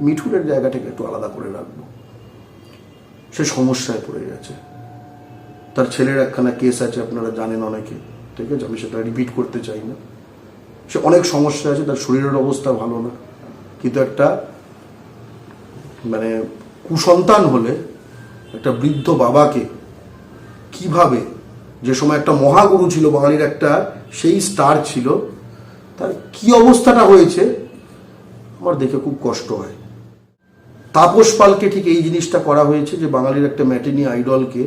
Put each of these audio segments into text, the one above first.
মিঠুনের জায়গাটাকে একটু আলাদা করে রাখবো। সে সমস্যায় পড়ে গেছে, তার ছেলের একখানা কেস আছে, আপনারা জানেন অনেকে, ঠিক আছে, আমি সেটা রিপিট করতে চাই না। সে অনেক সমস্যা আছে, তার শরীরের অবস্থা ভালো না, কিন্তু একটা মানে কুসন্তান হলে একটা বৃদ্ধ বাবাকে কিভাবে, যে সময় একটা মহাগুরু ছিল বাঙালির, একটা সেই স্টার ছিল, তার কি অবস্থাটা হয়েছে আমার দেখে খুব কষ্ট হয়। তাপস পালকে ঠিক এই জিনিসটা করা হয়েছে, যে বাঙালির একটা ম্যাটিনি আইডলকে,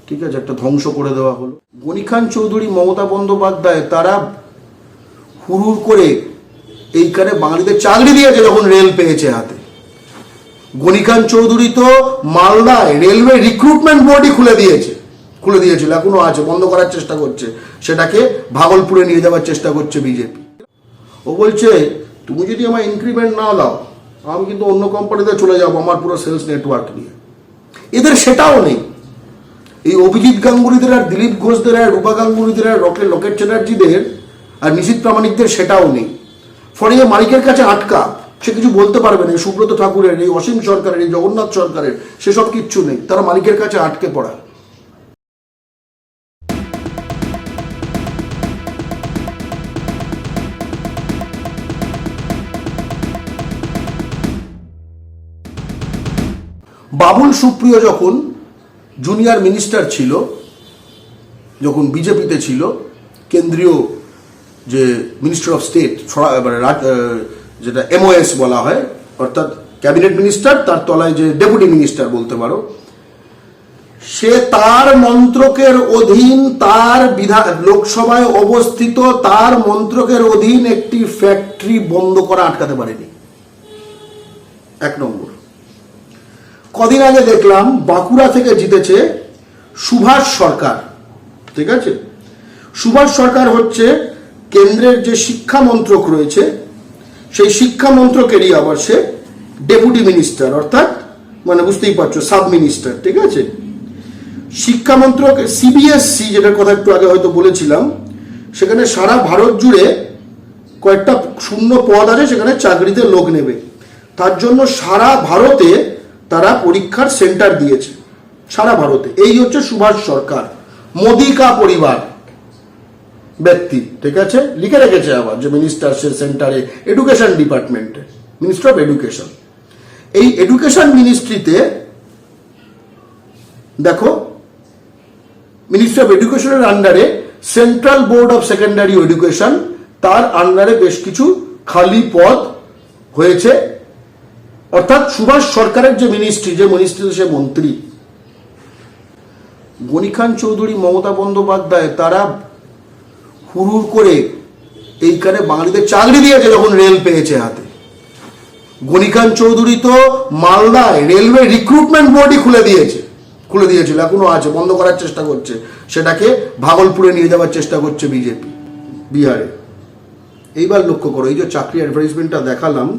ঠিক আছে, একটা ধ্বংস করে দেওয়া হলো। গনি খান চৌধুরী, মমতা বন্দ্যোপাধ্যায় তারা হুড়ুর করে এইখানে বাঙালিদের চাকরি দিয়েছে যখন রেল পেয়েছে হাতে। গনি খান চৌধুরী তো মালদায় রেলওয়ে রিক্রুটমেন্ট বোর্ডই খুলে দিয়েছিল, এখনো আছে, বন্ধ করার চেষ্টা করছে, সেটাকে ভাগলপুরে নিয়ে যাওয়ার চেষ্টা করছে বিজেপি। ও বলছে তুমি যদি আমার ইনক্রিমেন্ট না দাও আমি কিন্তু অন্য কোম্পানিতে চলে যাবো আমার পুরো সেলস নেটওয়ার্ক নিয়ে। এদের সেটাও নেই। এই অভিজিৎ গাঙ্গুলিদের আর দিলীপ ঘোষদের আর রূপা গাঙ্গুলিদের আর লকেট চ্যাটার্জিদের আর নিশীথ প্রামাণিকদের সেটাও নেই। ফলে মালিকের কাছে আটকা, সে কিছু বলতে পারবে না। এই সুব্রত ঠাকুরের, এই অসীম সরকারের, এই জগন্নাথ সরকারের সেসব কিচ্ছু নেই, তারা মালিকের কাছে আটকে পড়া। বাবুল সুপ্রিয় যখন জুনিয়র মিনিস্টার ছিল, যখন বিজেপিতে ছিল, কেন্দ্রীয় যে মিনিস্টার অফ স্টেট, যেটা MOS বলা হয়, অর্থাৎ ক্যাবিনেট মিনিস্টার, তার তলায় যে ডেপুটি মিনিস্টার বলতে পারো, সে তার মন্ত্রকের অধীন, তার লোকসভায় অবস্থিত তার মন্ত্রকের অধীন একটি ফ্যাক্টরি বন্ধ করা আটকাতে পারেনি। এক নম্বর। কদিন আগে দেখলাম বাঁকুড়া থেকে জিতেছে সুভাষ সরকার, ঠিক আছে। সুভাষ সরকার হচ্ছে কেন্দ্রের যে শিক্ষা মন্ত্রক রয়েছে, সেই শিক্ষা মন্ত্রকেরই আবার সে ডেপুটি মিনিস্টার, অর্থাৎ মানে বুঝতেই পারছো সাব মিনিস্টার, ঠিক আছে। শিক্ষা মন্ত্রক CBSE, যেটার কথা একটু আগে হয়তো বলেছিলাম, সেখানে সারা ভারত জুড়ে কয়েকটা শূন্য পদ আছে, সেখানে চাকরিতে লোক নেবে। তার জন্য সারা ভারতে তারা পরীক্ষার সেন্টার দিয়েছে, সারা ভারতে। এই হচ্ছে সুভাষ সরকার, মোদি কা পরিবার ব্যক্তি, ঠিক আছে। লিখে রেখেছে আবার যে মিনিস্টার সে সেন্টারে এডুকেশন ডিপার্টমেন্টে, মিনিস্টার অফ এডুকেশন। এই এডুকেশন মিনিস্ট্রিতে দেখো, মিনিস্ট্রি অফ এডুকেশনের আন্ডারে central board of secondary education, তার আন্ডারে বেশ কিছু খালি পদ হয়েছে। অর্থাৎ সুভাষ সরকারের যে মিনিস্ট্রিতে সে মন্ত্রী। গনি খান চৌধুরী, মমতা বন্দ্যোপাধ্যায় তারা হুড়ুর করে এইখানে বাঙালিদের চাকরি দিয়েছে যখন রেল পেয়েছে হাতে। গনি খান চৌধুরী তো মালদায় রেলওয়ে রিক্রুটমেন্ট বোর্ডই খুলে দিয়েছিল, এখনো আছে, বন্ধ করার চেষ্টা করছে, সেটাকে ভাগলপুরে নিয়ে যাওয়ার চেষ্টা করছে বিজেপি বিহারে। এইবার লক্ষ্য করো, এই যে চাকরি অ্যাডভার্টাইজমেন্টটা দেখালাম,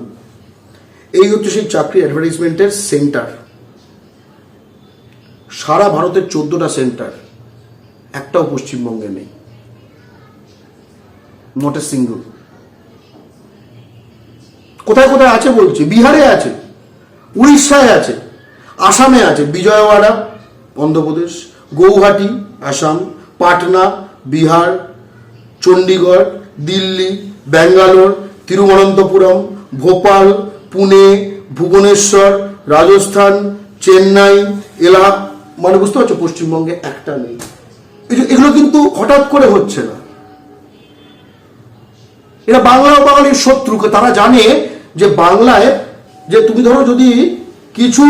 এই হচ্ছে সেই চাকরি অ্যাডভার্টাইজমেন্টের সেন্টার। সারা ভারতের 14টা সেন্টার, একটাও পশ্চিমবঙ্গে নেই, নট এ সিঙ্গল। কোথায় কোথায় আছে বলছি, বিহারে আছে, উড়িষ্যায় আছে, আসামে আছে, বিজয়ওয়াড়া অন্ধ্রপ্রদেশ, গৌহাটি আসাম, পাটনা বিহার, চণ্ডীগড়, দিল্লি, ব্যাঙ্গালোর, তিরুবনন্তপুরম, ভোপাল, পুনে, ভুবনেশ্বর, রাজস্থান, চেন্নাই, মানে বুঝতে পারছো, পশ্চিমবঙ্গে একটা নেই। এগুলো কিন্তু হঠাৎ করে হচ্ছে না, এরা বাংলা ও বাঙালির শত্রু। তারা জানে যে বাংলায়, যে তুমি ধরো যদি কিছু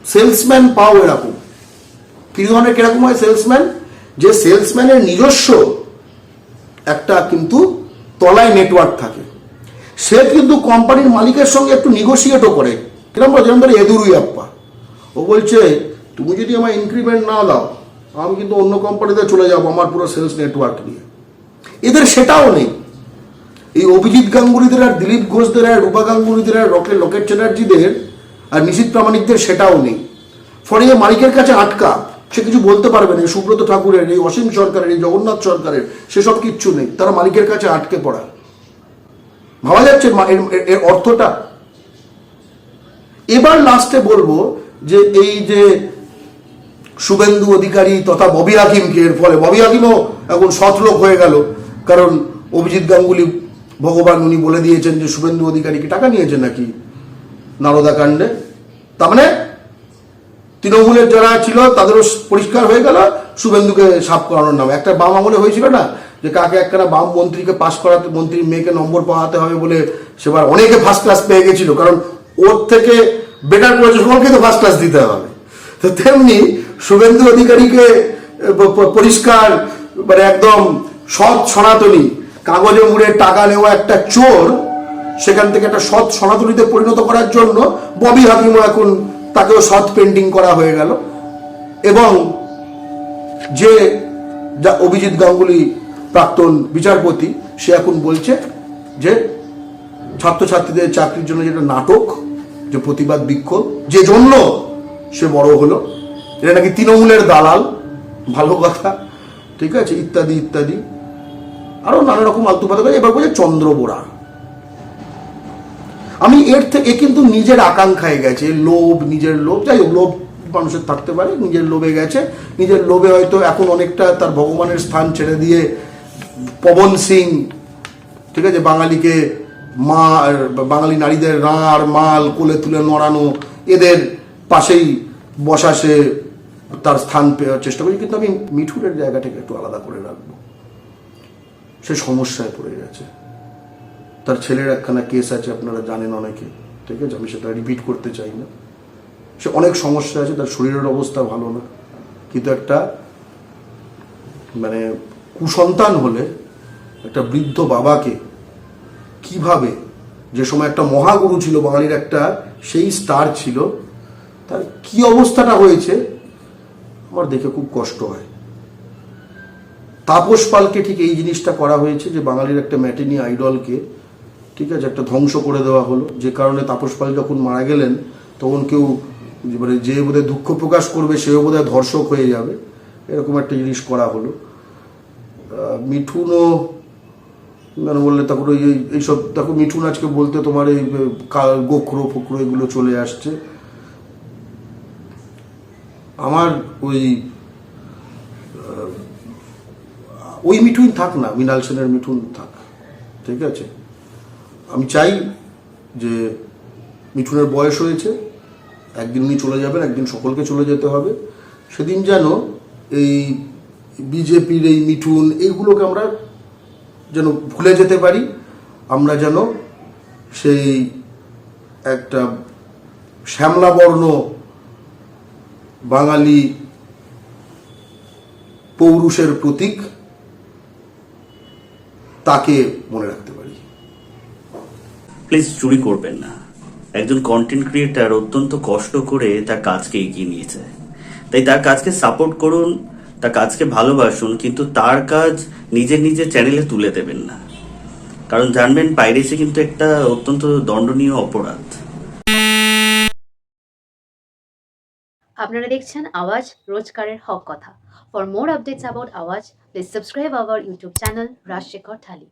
সেলসম্যান পাও, এরকম কি ধরনের, কিরকম হয় সেলসম্যান, যে সেলসম্যানের নিজস্ব একটা কিন্তু তলায় নেটওয়ার্ক থাকে, সে কিন্তু কোম্পানির মালিকের সঙ্গে একটু নিগোসিয়েটও করে। কিরকম, যেমন ধরো এদুরুইয়াপ্পা, ও বলছে তুমি যদি আমার ইনক্রিমেন্ট না দাও আমি কিন্তু অন্য কোম্পানিতে চলে যাবো আমার পুরো সেলস নেটওয়ার্ক নিয়ে। এদের সেটাও নেই। এই অভিজিৎ গাঙ্গুলিদের আর দিলীপ ঘোষদের আর রূপা গাঙ্গুলিদের আর লকেট চ্যাটার্জিদের আর নিশীথ প্রামাণিকদের সেটাও নেই। ফলে মালিকের কাছে আটকা, সে কিছু বলতে পারবে না। সুব্রত ঠাকুরের, এই অসীম সরকারের, এই জগন্নাথ সরকারের সেসব কিচ্ছু নেই, তারা মালিকের কাছে আটকে পড়া। ভাবা যাচ্ছে এর অর্থটা? এবার লাস্টে বলবো যে এই যে শুভেন্দু অধিকারী তথা ববি হাকিমকে, এর ফলে ববি হাকিমও এখন সৎলোক হয়ে গেল, কারণ অভিজিৎ গাঙ্গুলি ভগবান উনি বলে দিয়েছেন যে শুভেন্দু অধিকারীকে টাকা নিয়েছেন নাকি নারদা কাণ্ডে। তার মানে তৃণমূলের যারা ছিল তাদেরও পরিষ্কার হয়ে গেল শুভেন্দুকে সাফ করানোর নামে। একটা বাম আমলে হয়েছিল না যে কাকে একখানা বাম মন্ত্রীকে পাশ করাতে, মন্ত্রীর মেয়েকে নম্বর পাওয়াতে হবে বলে সেবার অনেকে ফার্স্ট ক্লাস পেয়ে গেছিল, কারণ ওর থেকে বেটার করেছে সকলকে তো ফার্স্ট ক্লাস দিতে হবে। তো তেমনি শুভেন্দু অধিকারীকে পরিষ্কার মানে একদম সৎ সনাতনী, কাগজে মুড়ে টাকা নেওয়া একটা চোর, সেখান থেকে একটা সৎ সনাতনীতে পরিণত করার জন্য ববি হাকিমও এখন তাকেও সৎ পেন্টিং করা হয়ে গেল। এবং যে যা অভিজিৎ গাঙ্গুলি প্রাক্তন বিচারপতি, সে এখন বলছে যে ছাত্রছাত্রীদের চাকরির জন্য যেটা নাটক, যে প্রতিবাদ বিক্ষোভ, যে জন্য সে বড় হলো, এটা নাকি তৃণমূলের দালাল, ভালো কথা, ঠিক আছে, ইত্যাদি ইত্যাদি আরো নানা রকম আলতু পাতা। এবার বলছে চন্দ্র বোরা। আমি এর থেকে কিন্তু নিজের আকাঙ্ক্ষায় গেছে, লোভ, নিজের লোভ, যাই হোক লোভ মানুষের থাকতে পারে, নিজের লোভে গেছে, নিজের লোভে হয়তো এখন অনেকটা তার ভগবানের স্থান ছেড়ে দিয়ে পবন সিং, ঠিক আছে, বাঙালিকে মা, বাঙালি নারীদের রাঁড় মাল কোলে তুলে নড়ানো, এদের পাশেই বসা সে তার স্থান পেয়ে চেষ্টা করি। কিন্তু আমি মিঠুনের জায়গাটাকে একটু আলাদা করে রাখবো। সে সমস্যায় পড়ে গেছে, তার ছেলের একখানা কেস আছে, আপনারা জানেন অনেকে, ঠিক আছে, আমি সেটা রিপিট করতে চাই না। সে অনেক সমস্যা আছে, তার শরীরের অবস্থা ভালো না, কিন্তু একটা মানে কুসন্তান হলে একটা বৃদ্ধ বাবাকে কিভাবে, যে সময় একটা মহাগুরু ছিল বাঙালির, একটা সেই স্টার ছিল, তার কি অবস্থাটা হয়েছে আমার দেখে খুব কষ্ট হয়। তাপস পালকে ঠিক এই জিনিসটা করা হয়েছে, যে বাঙালির একটা ম্যাটিনি আইডলকে, ঠিক আছে, একটা ধ্বংস করে দেওয়া হলো, যে কারণে তাপস পাল যখন মারা গেলেন তখন কেউ মানে যে বোধহয় দুঃখ প্রকাশ করবে সেও বোধহয় ধর্ষক হয়ে যাবে, এরকম একটা জিনিস করা হলো। মিঠুনও মানে বললে তখন ওই এইসব দেখো, মিঠুন আজকে বলতে তোমার এই গোখরো ফোকরো এগুলো চলে আসছে। আমার ওই মিঠুন থাক না, মৃণাল সেনের মিঠুন থাক, ঠিক আছে। আমি চাই যে মিঠুনের বয়স হয়েছে, একদিন উনি চলে যাবেন, একদিন সকলকে চলে যেতে হবে। সেদিন যেন এই বিজেপির এই মিঠুন এইগুলোকে আমরা যেন ভুলে যেতে পারি, আমরা যেন সেই একটা শ্যামলাবর্ণ বাঙালি পৌরুষের প্রতীক তাকে মনে রাখতে পারি। প্লিজ চুরি করবেন না। একজন কন্টেন্ট ক্রিয়েটার অত্যন্ত কষ্ট করে তার কাজকে এগিয়ে নিয়েছে, তাই তার কাজকে সাপোর্ট করুন, তার কাজকে ভালোবাসুন, কিন্তু তার কাজ নিজের চ্যানেলে তুলে দেবেন না, কারণ জানবেন পাইরেসি কিন্তু একটা অত্যন্ত দণ্ডনীয় অপরাধ। আপনারা দেখছেন আওয়াজ, রোজকারের হক কথা। For more updates about Awaaz, please subscribe our YouTube channel Rajshekhar thali.